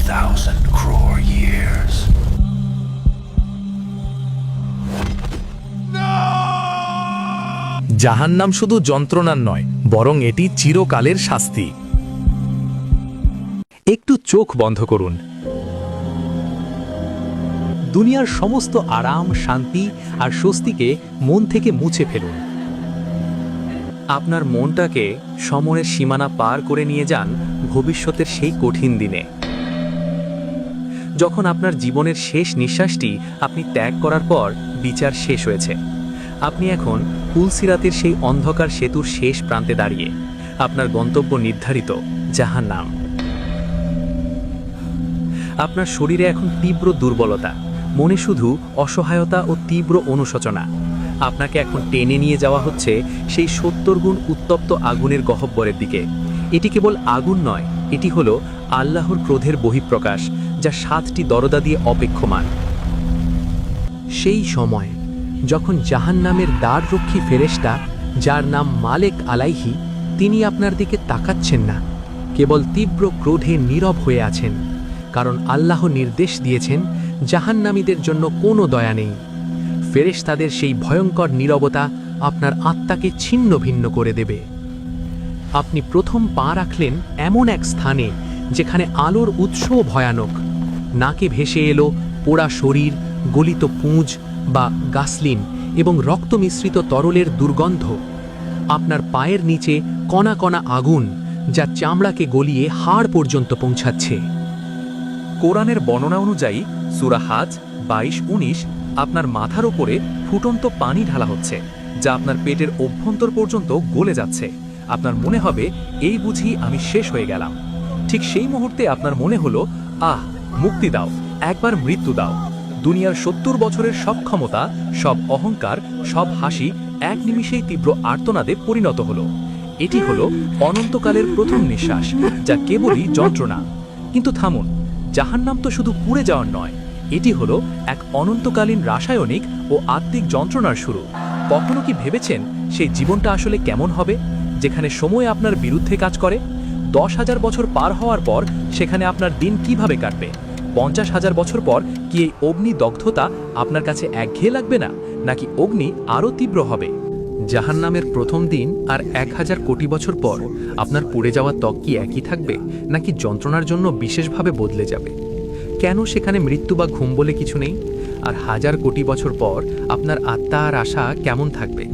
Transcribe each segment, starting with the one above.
1,000 crore years. জাহান্নাম শুধু যন্ত্রণার নয়, বরং এটি চিরকালের শাস্তি। একটু চোখ বন্ধ করুন। দুনিয়ার সমস্ত আরাম, শান্তি আর স্বস্তিকে মন থেকে মুছে ফেলুন। আপনার মনটাকে সময়ের সীমানা পার করে নিয়ে যান ভবিষ্যতের সেই কঠিন দিনে, যখন আপনার জীবনের শেষ নিঃশ্বাসটি আপনি ত্যাগ করার পর বিচার শেষ হয়েছে। আপনি এখন পুলসিরাতের সেই অন্ধকার সেতুর শেষ প্রান্তে দাঁড়িয়ে, আপনার গন্তব্য নির্ধারিত জাহান্নাম। আপনার শরীরে এখন তীব্র দুর্বলতা, মনে শুধু অসহায়তা ও তীব্র অনুশোচনা। আপনাকে এখন টেনে নিয়ে যাওয়া হচ্ছে সেই 70 গুণ উত্তপ্ত আগুনের গহ্বরের দিকে। এটি কেবল আগুন নয়, এটি হলো আল্লাহর ক্রোধের বহিঃপ্রকাশ, যা 7টি দরজা দিয়ে অপেক্ষমান। সেই সময় যখন জাহান্নামের দ্বাররক্ষী ফেরেশতা, যার নাম মালেক আলাইহি, তিনি আপনার দিকে তাকাচ্ছেন না, কেবল তীব্র ক্রোধে নীরব হয়ে আছেন, কারণ আল্লাহ নির্দেশ দিয়েছেন জাহান্নামীদের জন্য কোনো দয়া নেই। ফেরেশতাদের সেই ভয়ঙ্কর নীরবতা আপনার আত্মাকে ছিন্ন ভিন্ন করে দেবে। আপনি প্রথম পা রাখলেন এমন এক স্থানে যেখানে আলোর উৎসও ভয়ানক। নাকে ভেসে এলো পোড়া শরীর, গলিত পুঁজ বা গাসলিন এবং রক্ত মিশ্রিত তরলের দুর্গন্ধ। আপনার পায়ের নিচে কণা কণা আগুন, যা চামড়াকে গলিয়ে হাড় পর্যন্ত পৌঁছাচ্ছে। কোরআনের বর্ণনা অনুযায়ী সূরা হাজ 22-19, আপনার মাথার ওপরে ফুটন্ত পানি ঢালা হচ্ছে, যা আপনার পেটের অভ্যন্তর পর্যন্ত গলে যাচ্ছে। আপনার মনে হবে, এই বুঝি আমি শেষ হয়ে গেলাম। ঠিক সেই মুহূর্তে আপনার মনে হলো, আহ, মুক্তি দাও, একবার মৃত্যু দাও। দুনিয়ার 70 বছরের সব ক্ষমতা, সব অহংকার, সব হাসি এক নিমিষেই তীব্র আর্তনাদে পরিণত হলো। এটি হলো অনন্তকালের প্রথম নিঃশ্বাস, যা কেবলই যন্ত্রণা। কিন্তু থামুন, জাহান্নাম তো শুধু পুড়ে যাওয়ার নয়, এটি হলো এক অনন্তকালীন রাসায়নিক ও আত্মিক যন্ত্রণার শুরু। কখনো কি ভেবেছেন সেই জীবনটা আসলে কেমন হবে, যেখানে সময় আপনার বিরুদ্ধে কাজ করে? 10,000 বছর পার হওয়ার পর সেখানে আপনার দিন কিভাবে কাটবে? 50,000 বছর পর কি এই অগ্নিদগ্ধতা আপনার কাছে একঘেয়ে লাগবে না, নাকি অগ্নি আরও তীব্র হবে? জাহান্নামের প্রথম দিন আর 1,000 কোটি বছর পর আপনার পুড়ে যাওয়া ত্বক কি একই থাকবে, নাকি যন্ত্রণার জন্য বিশেষভাবে বদলে যাবে? কেন সেখানে মৃত্যু বা ঘুম বলে কিছু নেই? আর 1,000 কোটি বছর পর আপনার আত্মা আর আশা কেমন থাকবে?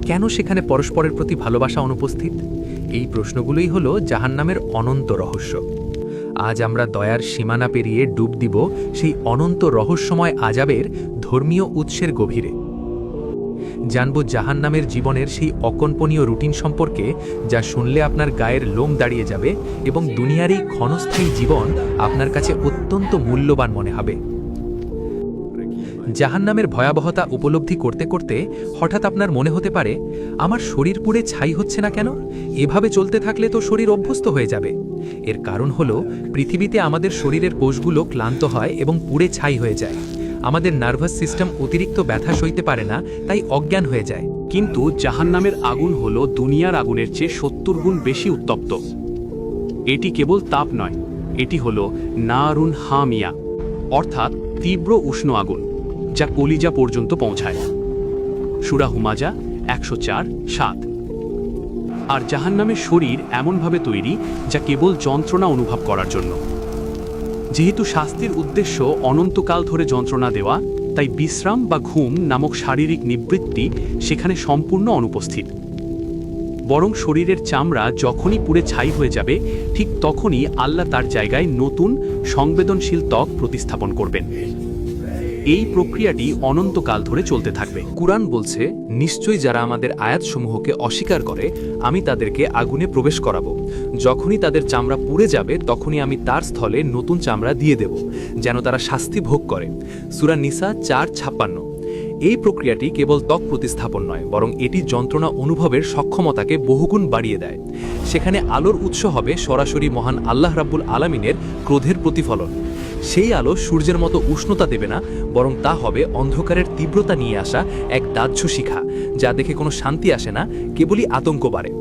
কেন সেখানে পরস্পরের প্রতি ভালোবাসা অনুপস্থিত? এই প্রশ্নগুলোই হলো জাহান্নামের অনন্ত রহস্য। আজ আমরা দয়ার সীমানা পেরিয়ে ডুব দিব সেই অনন্ত রহস্যময় আযাবের ধর্মীয় উৎসের গভীরে। জানব জাহান্নামের জীবনের সেই অকল্পনীয় রুটিন সম্পর্কে, যা শুনলে আপনার গায়ের লোম দাঁড়িয়ে যাবে এবং দুনিয়ার এই ক্ষণস্থায়ী জীবন আপনার কাছে অত্যন্ত মূল্যবান মনে হবে। জাহান্নামের ভয়াবহতা উপলব্ধি করতে করতে হঠাৎ আপনার মনে হতে পারে, আমার শরীর পুড়ে ছাই হচ্ছে না কেন? এভাবে চলতে থাকলে তো শরীর অভ্যস্ত হয়ে যাবে। এর কারণ হলো, পৃথিবীতে আমাদের শরীরের কোষগুলো ক্লান্ত হয় এবং পুড়ে ছাই হয়ে যায়। আমাদের নার্ভাস সিস্টেম অতিরিক্ত ব্যথা সইতে পারে না, তাই অজ্ঞান হয়ে যায়। কিন্তু জাহান্নামের আগুন হলো দুনিয়ার আগুনের চেয়ে 70 গুণ বেশি উত্তপ্ত। এটি কেবল তাপ নয়, এটি হলো নারুন হামিয়া, অর্থাৎ তীব্র উষ্ণ আগুন, যা কলিজা পর্যন্ত পৌঁছায়। সূরা হুমাজা 104:7। আর জাহান্নামের শরীর এমনভাবে তৈরি, যা কেবল যন্ত্রণা অনুভব করার জন্য। যেহেতু শাস্তির উদ্দেশ্য অনন্তকাল ধরে যন্ত্রণা দেওয়া, তাই বিশ্রাম বা ঘুম নামক শারীরিক নিবৃত্তি সেখানে সম্পূর্ণ অনুপস্থিত। বরং শরীরের চামড়া যখনই পুড়ে ছাই হয়ে যাবে, ঠিক তখনই আল্লাহ তার জায়গায় নতুন সংবেদনশীল ত্বক প্রতিস্থাপন করবেন। এই প্রক্রিয়াটি অনন্তকাল ধরে চলতে থাকবে। কুরআন বলছে, নিশ্চয়ই যারা আমাদের আয়াতসমূহকে অস্বীকার করে, আমি তাদেরকে আগুনে প্রবেশ করাবো। যখনই তাদের চামড়া পুড়ে যাবে, তখনই আমি তার স্থলে নতুন চামড়া দিয়ে দেব, যেন তারা শাস্তি ভোগ করে। সূরা নিসা 4:56। এই প্রক্রিয়াটি কেবল ত্বক প্রতিস্থাপন নয়, বরং এটি যন্ত্রণা অনুভবের সক্ষমতাকে বহুগুণ বাড়িয়ে দেয়। সেখানে আলোর উৎস হবে সরাসরি মহান আল্লাহ রাব্বুল আলামিনের ক্রোধের প্রতিফলন। সেই আলো সূর্যের মতো উষ্ণতা দেবে না, বরং তা হবে অন্ধকারের তীব্রতা নিয়ে আসা এক দাহ্য শিখা, যা দেখে কোনো শান্তি আসে না, কেবলই আতঙ্ক বাড়ে।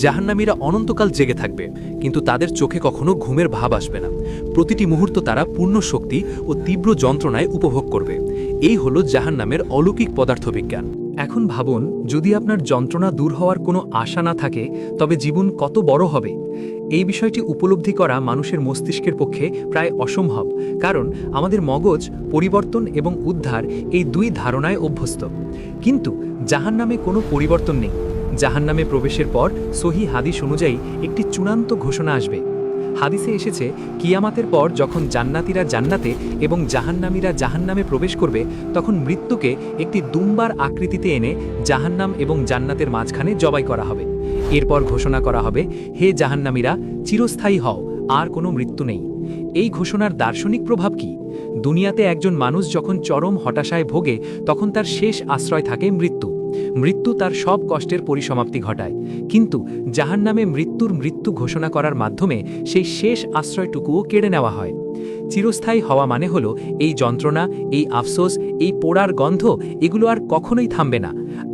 জাহান্নামীরা অনন্তকাল জেগে থাকবে, কিন্তু তাদের চোখে কখনো ঘুমের ভাব আসবে না। প্রতিটি মুহূর্ত তারা পূর্ণ শক্তি ও তীব্র যন্ত্রণায় উপভোগ করবে। এই হলো জাহান্নামের অলৌকিক পদার্থবিজ্ঞান। এখন ভাবুন, যদি আপনার যন্ত্রণা দূর হওয়ার কোনো আশা না থাকে, তবে জীবন কত বড় হবে। এই বিষয়টি উপলব্ধি করা মানুষের মস্তিষ্কের পক্ষে প্রায় অসম্ভব, কারণ আমাদের মগজ পরিবর্তন এবং উদ্ধার এই দুই ধারণায় অভ্যস্ত। কিন্তু জাহান্নামে কোনো পরিবর্তন নেই। জাহান্নামে প্রবেশের পর সহি হাদিস অনুযায়ী একটি চূড়ান্ত ঘোষণা আসবে। হাদিসে এসেছে, কিয়ামাতের পর যখন জান্নাতীরা জান্নাতে এবং জাহান্নামীরা জাহান্নামে প্রবেশ করবে, তখন মৃত্যুকে একটি দুম্বার আকৃতিতে এনে জাহান্নাম এবং জান্নাতের মাঝখানে জবাই করা হবে। এরপর ঘোষণা করা হবে, হে জাহান্নামীরা, চিরস্থায়ী হও, আর কোনো মৃত্যু নেই। এই ঘোষণার দার্শনিক প্রভাব কি? দুনিয়াতে একজন মানুষ যখন চরম হতাশায় ভোগে, তখন তার শেষ আশ্রয় থাকে মৃত্যু। মৃত্যু তার সব কষ্টের পরিসমাপ্তি ঘটায়। কিন্তু জাহান্নামে মৃত্যু ঘোষণা করার মাধ্যমে সেই শেষ আশ্রয়টুকুও কেড়ে নেওয়া হয়। চিরস্থায়ী হওয়া মানে হলো এই যন্ত্রণা, এই আফসোস, এই পোড়ার গন্ধ, এগুলো আর কখনোই থামবে না।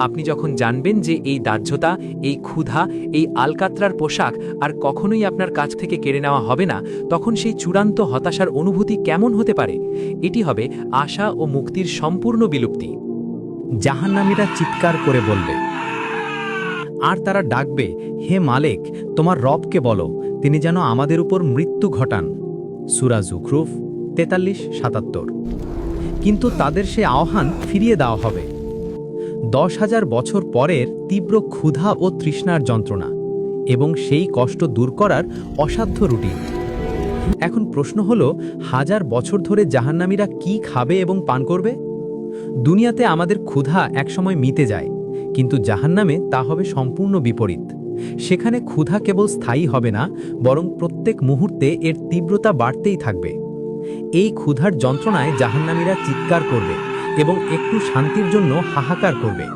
আপনি যখন জানবেন যে এই দাহ্যতা, এই ক্ষুধা, এই আলকাতরার পোশাক আর কখনোই আপনার কাছ থেকে কেড়ে নেওয়া হবে না, তখন সেই চূড়ান্ত হতাশার অনুভূতি কেমন হতে পারে? এটি হবে আশা ও মুক্তির সম্পূর্ণ বিলুপ্তি। জাহান্নামীরা চিৎকার করে বলবে, আর তারা ডাকবে, হে মালিক, তোমার রবকে বলো, তিনি যেন আমাদের উপর মৃত্যু ঘটান। সূরা যুখরুফ 43-77। কিন্তু তাদের সে আহ্বান ফিরিয়ে দেওয়া হবে 10,000 বছর পরের তীব্র ক্ষুধা ও তৃষ্ণার যন্ত্রণা এবং সেই কষ্ট দূর করার অসাধ্য রুটিন। এখন প্রশ্ন হলো, 1000 বছর ধরে জাহান্নামীরা কি খাবে এবং পান করবে? দুনিয়াতে আমাদের ক্ষুধা একসময় মিটে যায়, কিন্তু জাহান্নামে তা হবে সম্পূর্ণ বিপরীত। সেখানে ক্ষুধা কেবল স্থায়ী হবে না, বরং প্রত্যেক মুহূর্তে এর তীব্রতা বাড়তেই থাকবে। এই ক্ষুধার যন্ত্রণায় জাহান্নামীরা চিৎকার করবে এবং একটু শান্তির জন্য হাহাকার করবে।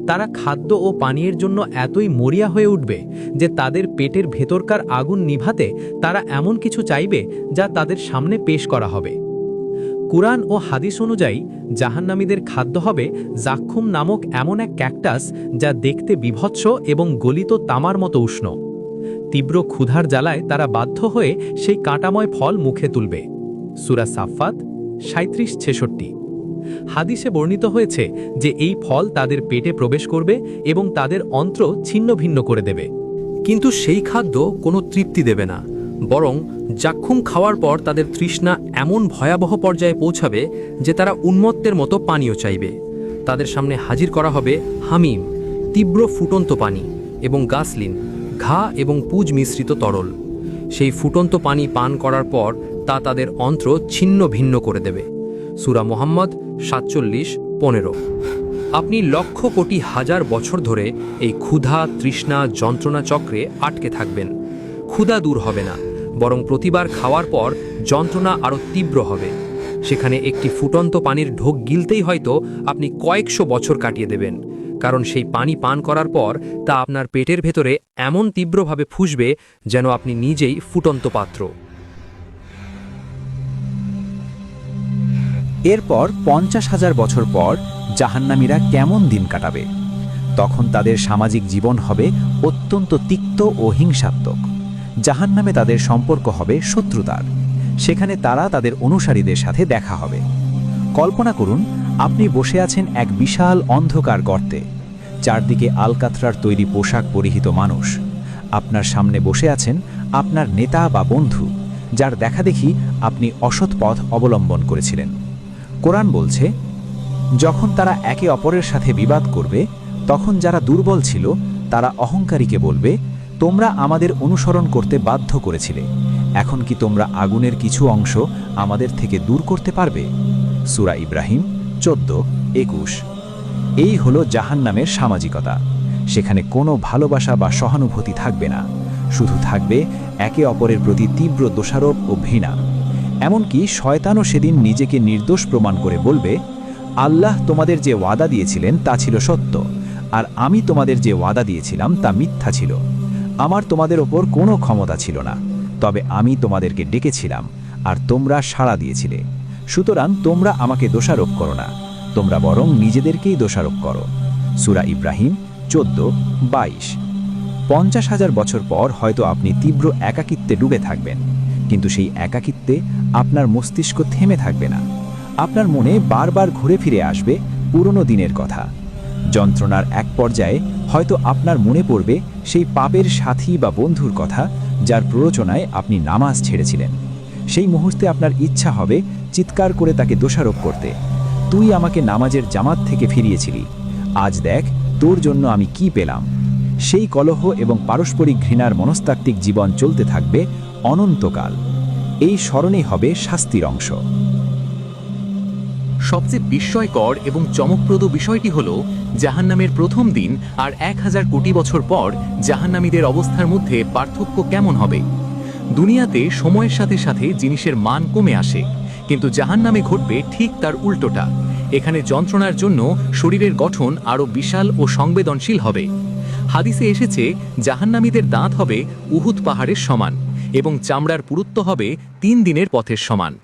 তারা খাদ্য ও পানীয়ের জন্য এতই মরিয়া হয়ে উঠবে যে তাদের পেটের ভেতরকার আগুন নিভাতে তারা এমন কিছু চাইবে যা তাদের সামনে পেশ করা হবে। কুরআন ও হাদিস অনুযায়ী জাহান্নামীদের খাদ্য হবে জাক্ষুম নামক এমন এক ক্যাকটাস, যা দেখতে বীভৎস এবং গলিত তামার মতো উষ্ণ। তীব্র ক্ষুধার জ্বালায় তারা বাধ্য হয়ে সেই কাঁটাময় ফল মুখে তুলবে। সূরা সাফফাত 37-66। হাদিসে বর্ণিত হয়েছে যে এই ফল তাদের পেটে প্রবেশ করবে এবং তাদের অন্ত্র ছিন্ন ভিন্ন করে দেবে। কিন্তু সেই খাদ্য কোনো তৃপ্তি দেবে না, বরং জাক্ষুম খাওয়ার পর তাদের তৃষ্ণা এমন ভয়াবহ পর্যায়ে পৌঁছাবে যে তারা উন্মত্তের মতো পানীয় চাইবে। তাদের সামনে হাজির করা হবে হামিম, তীব্র ফুটন্ত পানি, এবং গাসলিন, ঘা এবং পুজ মিশ্রিত তরল। সেই ফুটন্ত পানি পান করার পর তা তাদের অন্ত্র ছিন্ন ভিন্ন করে দেবে। সূরা মুহাম্মদ 47-15। আপনি লক্ষ কোটি হাজার বছর ধরে এই ক্ষুধা, তৃষ্ণা, যন্ত্রণা চক্রে আটকে থাকবেন। ক্ষুধা দূর হবে না, বরং প্রতিবার খাওয়ার পর যন্ত্রণা আরও তীব্র হবে। সেখানে একটি ফুটন্ত পানির ঢোক গিলতেই হয়তো আপনি কয়েকশো বছর কাটিয়ে দেবেন, কারণ সেই পানি পান করার পর তা আপনার পেটের ভেতরে এমন তীব্রভাবে ফুঁসবে যেন আপনি নিজেই ফুটন্ত পাত্র। এরপর 50,000 বছর পর জাহান্নামীরা কেমন দিন কাটাবে? তখন তাদের সামাজিক জীবন হবে অত্যন্ত তিক্ত ও হিংসাত্মক। জাহান্নামে তাদের সম্পর্ক হবে শত্রুতার। সেখানে তারা তাদের অনুসারীদের সাথে দেখা হবে। কল্পনা করুন, আপনি বসে আছেন এক বিশাল অন্ধকার গর্তে। চারদিকে আলকাতরার তৈরি পোশাক পরিহিত মানুষ। আপনার সামনে বসে আছেন আপনার নেতা বা বন্ধু, যার দেখাদেখি আপনি অসৎ পথ অবলম্বন করেছিলেন। কোরআন বলছে, যখন তারা একে অপরের সাথে বিবাদ করবে, তখন যারা দুর্বল ছিল তারা অহংকারীকে বলবে, তোমরা আমাদের অনুসরণ করতে বাধ্য করেছিলে, এখন কি তোমরা আগুনের কিছু অংশ আমাদের থেকে দূর করতে পারবে? সূরা ইব্রাহিম 14-21। এই হলো জাহান্নামের সামাজিকতা। সেখানে কোনো ভালোবাসা বা সহানুভূতি থাকবে না, শুধু থাকবে একে অপরের প্রতি তীব্র দোষারোপ ও ঘৃণা। এমনকি শয়তানও সেদিন নিজেকে নির্দোষ প্রমাণ করে বলবে, আল্লাহ তোমাদের যে ওয়াদা দিয়েছিলেন তা ছিল সত্য, আর আমি তোমাদের যে ওয়াদা দিয়েছিলাম তা মিথ্যা ছিল। আমার তোমাদের ওপর কোনো ক্ষমতা ছিল না, তবে আমি তোমাদেরকে ডেকেছিলাম, আর তোমরা সাড়া দিয়েছিলে। সুতরাং তোমরা আমাকে দোষারোপ করো না, তোমরা বরং নিজেদেরকেই দোষারোপ করো। সূরা ইব্রাহিম 14:22। 50,000 বছর পর হয়তো আপনি তীব্র একাকিত্বে ডুবে থাকবেন, কিন্তু সেই একাকিত্বে আপনার মস্তিষ্ক থেমে থাকবে না। আপনার মনে বারবার ঘুরে ফিরে আসবে পুরনো দিনের কথা। যন্ত্রণার এক পর্যায়ে হয়তো আপনার মনে পড়বে সেই পাপের সাথী বা বন্ধুর কথা যার প্ররোচনায় আপনি নামাজ ছেড়েছিলেন। সেই মুহূর্তে আপনার ইচ্ছা হবে চিৎকার করে তাকে দোষারোপ করতে, তুই আমাকে নামাজের জামাত থেকে ফিরিয়েছিলি, আজ দেখ তোর জন্য আমি কি পেলাম। সেই কলহ এবং পারস্পরিক ঘৃণার মনস্তাত্ত্বিক জীবন চলতে থাকবে অনন্তকাল। এই স্মরণেই হবে শাস্তির অংশ। সবচেয়ে বিস্ময়কর এবং চমকপ্রদ বিষয়টি হল জাহান্নামের প্রথম দিন আর 1000 কোটি বছর পর জাহান্নামীদের অবস্থার মধ্যে পার্থক্য কেমন হবে। দুনিয়াতে সময়ের সাথে সাথে জিনিসের মান কমে আসে, কিন্তু জাহান্নামে ঘটবে ঠিক তার উল্টোটা। এখানে যন্ত্রণার জন্য শরীরের গঠন আরও বিশাল ও সংবেদনশীল হবে। হাদিসে এসেছে জাহান্নামীদের দাঁত হবে উহুদ পাহাড়ের সমান এবং চামড়ার পুরুত্ব হবে 3 দিনের পথের সমান।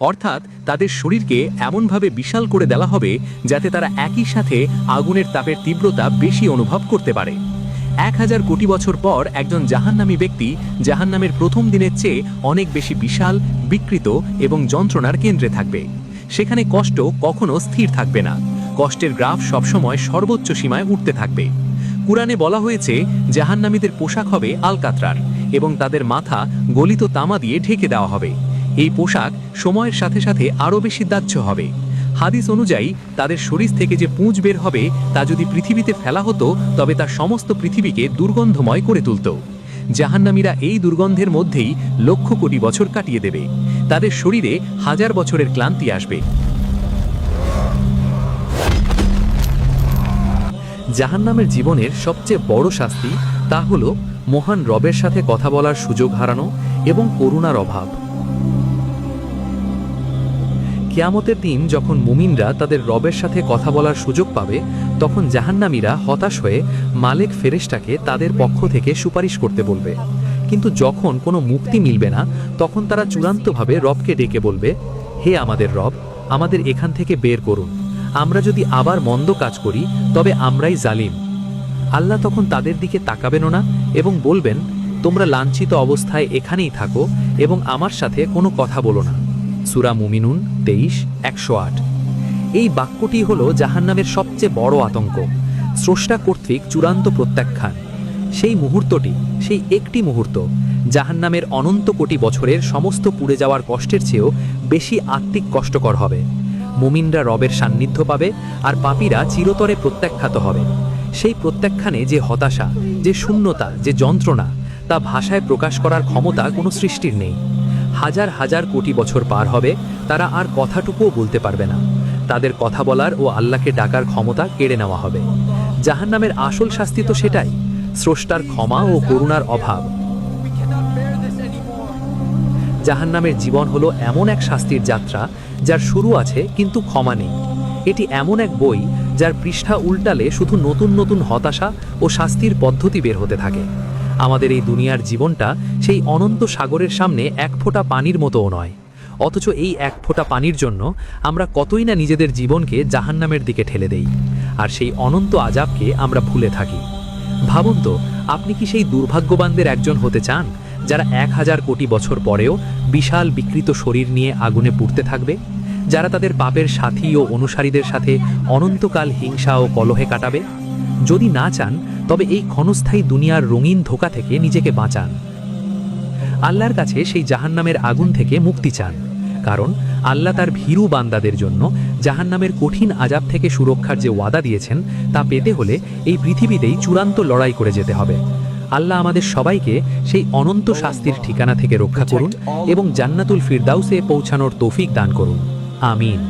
অর্থাৎ তাদের শরীরকে এমনভাবে বিশাল করে দেওয়া হবে যাতে তারা একই সাথে আগুনের তাপের তীব্রতা বেশি অনুভব করতে পারে। 1000 কোটি বছর পর একজন জাহান্নামী ব্যক্তি জাহান্নামের প্রথম দিনের চেয়ে অনেক বেশি বিশাল, বিকৃত এবং যন্ত্রণার কেন্দ্রে থাকবে। সেখানে কষ্ট কখনো স্থির থাকবে না, কষ্টের গ্রাফ সবসময় সর্বোচ্চ সীমায় উঠতে থাকবে। কুরআনে বলা হয়েছে জাহান্নামীদের পোশাক হবে আলকাতরার এবং তাদের মাথা গলিত তামা দিয়ে ঢেকে দেওয়া হবে। এই পোশাক সময়ের সাথে সাথে আরও বেশি দাহ্য হবে। হাদিস অনুযায়ী তাদের শরীর থেকে যে পুঁজ বের হবে তা যদি পৃথিবীতে ফেলা হতো তবে তা সমস্ত পৃথিবীকে দুর্গন্ধময় করে তুলত। জাহান্নামীরা এই দুর্গন্ধের মধ্যেই লক্ষ কোটি বছর কাটিয়ে দেবে। তাদের শরীরে 1000 বছরের ক্লান্তি আসবে। জাহান্নামের জীবনের সবচেয়ে বড় শাস্তি তা হল মহান রবের সাথে কথা বলার সুযোগ হারানো এবং করুণার অভাব। কিয়ামতের দিন যখন মুমিনরা তাদের রবের সাথে কথা বলার সুযোগ পাবে, তখন জাহান্নামীরা হতাশ হয়ে মালেক ফেরেশতাকে তাদের পক্ষ থেকে সুপারিশ করতে বলবে। কিন্তু যখন কোনো মুক্তি মিলবে না, তখন তারা চূড়ান্তভাবে রবকে ডেকে বলবে, হে আমাদের রব, আমাদের এখান থেকে বের করুন। আমরা যদি আবার মন্দ কাজ করি তবে আমরাই জালিম। আল্লাহ তখন তাদের দিকে তাকাবেনও না এবং বলবেন, তোমরা লাঞ্ছিত অবস্থায় এখানেই থাকো এবং আমার সাথে কোনো কথা বলো না। সূরা মুমিনুন 23:108। এই বাক্যটি হল জাহান্নামের সবচেয়ে বড় আতঙ্ক, স্রষ্টা কর্তৃক চূড়ান্ত প্রত্যাখ্যান। সেই মুহূর্তটি, সেই একটি মুহূর্ত জাহান্নামের অনন্ত কোটি বছরের সমস্ত পুড়ে যাওয়ার কষ্টের চেয়েও বেশি আত্মিক কষ্টকর হবে। মুমিনরা রবের সান্নিধ্য পাবে আর পাপীরা চিরতরে প্রত্যাখ্যাত হবে। সেই প্রত্যাখ্যানে যে হতাশা, যে শূন্যতা, যে যন্ত্রণা, তা ভাষায় প্রকাশ করার ক্ষমতা কোনো সৃষ্টির নেই। 1000 কোটি বছর পার হবে, তারা আর কথাটুকুও বলতে পারবে না। তাদের কথা বলার ও আল্লাহকে ডাকার ক্ষমতা কেড়ে নেওয়া হবে। জাহান্নামের আসল শাস্তি তো সেটাই, স্রষ্টার ক্ষমা ও করুণার অভাব। জাহান্নামের জীবন হলো এমন এক শাস্তির যাত্রা যার শুরু আছে কিন্তু ক্ষমা নেই। এটি এমন এক বই যার পৃষ্ঠা উল্টালে শুধু নতুন নতুন হতাশা ও শাস্তির পদ্ধতি বের হতে থাকে। আমাদের এই দুনিয়ার জীবনটা সেই অনন্ত সাগরের সামনে এক ফোঁটা পানির মতোও নয়, অথচ এই এক ফোঁটা পানির জন্য আমরা কতই না নিজেদের জীবনকে জাহান্নামের দিকে ঠেলে দেই, আর সেই অনন্ত আযাবকে আমরা ভুলে থাকি। ভাবুন তো, আপনি কি সেই দুর্ভাগ্যবানদের একজন হতে চান যারা 1000 কোটি বছর পরেও বিশাল বিকৃত শরীর নিয়ে আগুনে পুড়তে থাকবে, যারা তাদের পাপের সাথী ও অনুসারীদের সাথে অনন্তকাল হিংসা ও কলহে কাটাবে? যদি না চান, তবে এই ক্ষণস্থায়ী দুনিয়ার রঙিন ধোঁকা থেকে নিজেকে বাঁচান। আল্লাহর কাছে সেই জাহান্নামের আগুন থেকে মুক্তি চান, কারণ আল্লাহ তার ভীরু বান্দাদের জন্য জাহান্নামের কঠিন আযাব থেকে সুরক্ষার যে ওয়াদা দিয়েছেন তা পেতে হলে এই পৃথিবীতেই চূড়ান্ত লড়াই করে যেতে হবে। আল্লাহ আমাদের সবাইকে সেই অনন্ত শাস্তির ঠিকানা থেকে রক্ষা করুন এবং জান্নাতুল ফিরদাউসে পৌঁছানোর তৌফিক দান করুন। আমিন।